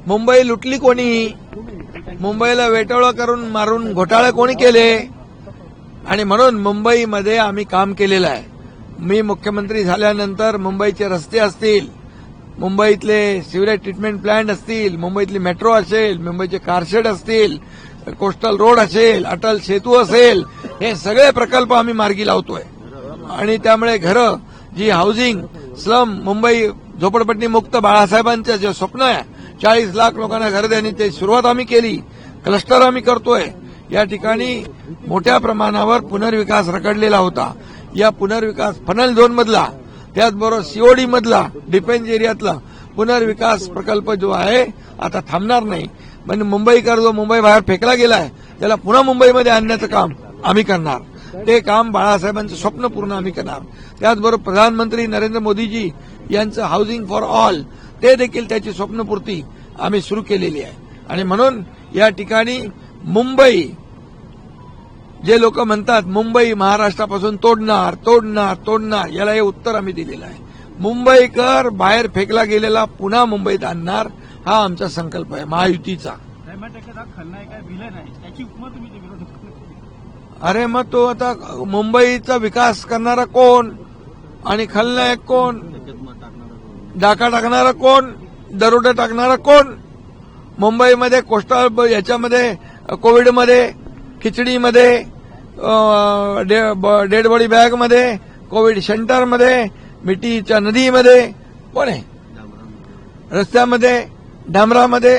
मुंबई लुटली कोणी? मुंबईला वेटोळं करून मारून घोटाळे कोणी केले? आणि म्हणून मुंबईमध्ये आम्ही काम केलेलं आहे. मी मुख्यमंत्री झाल्यानंतर मुंबईचे रस्ते असतील, मुंबईतले सिव्हिल ट्रीटमेंट प्लांट असतील, मुंबईतली मेट्रो असेल, मुंबईचे कारशेड असतील, कोस्टल रोड असेल, अटल सेतू असेल, हे सगळे प्रकल्प आम्ही मार्गी लावतोय. आणि त्यामुळे घरं, जी हाऊसिंग, स्लम, मुंबई झोपडपट्टी मुक्त बाळासाहेबांचं जे स्वप्न आहे 40 लाख लोकांना घर देण्याची सुरुवात आम्ही केली. क्लस्टर आम्ही करतोय. या ठिकाणी मोठ्या प्रमाणावर पुनर्विकास रखडलेला होता. या पुनर्विकास फनल झोन मधला, त्याचबरोबर सीओडी मधला, डिफेन्स एरियातला पुनर्विकास प्रकल्प जो आहे आता थांबणार नाही. म्हणजे मुंबईकर जो मुंबई बाहेर फेकला गेलाय त्याला पुन्हा मुंबईमध्ये आणण्याचं काम आम्ही करणार. ते काम बाळासाहेबांचं स्वप्न पूर्ण आम्ही करणार. त्याचबरोबर प्रधानमंत्री नरेंद्र मोदीजी यांचं हाऊसिंग फॉर ऑल, ते देखील त्याची स्वप्नपूर्ती आम्ही सुरू केलेली आहे. आणि म्हणून या ठिकाणी मुंबई, जे लोक म्हणतात मुंबई महाराष्ट्रापासून तोडणार तोडणार तोडणार, याला हे उत्तर आम्ही दिलेलं आहे. मुंबईकर बाहेर फेकला गेलेला पुन्हा मुंबईत आणणार, हा आमचा संकल्प आहे महायुतीचा. अरे मग तो आता मुंबईचा विकास करणारा कोण आणि खलनायक कोण? डाका टाकणारा कोण? दरोडा टाकणारा कोण? मुंबईमध्ये कोस्टल याच्यामध्ये, कोविडमध्ये, खिचडीमध्ये, डेड बॉडी बॅगमध्ये, कोविड सेंटरमध्ये, मिठीच्या नदीमध्ये कोण आहे? रस्त्यामध्ये, डांबरामध्ये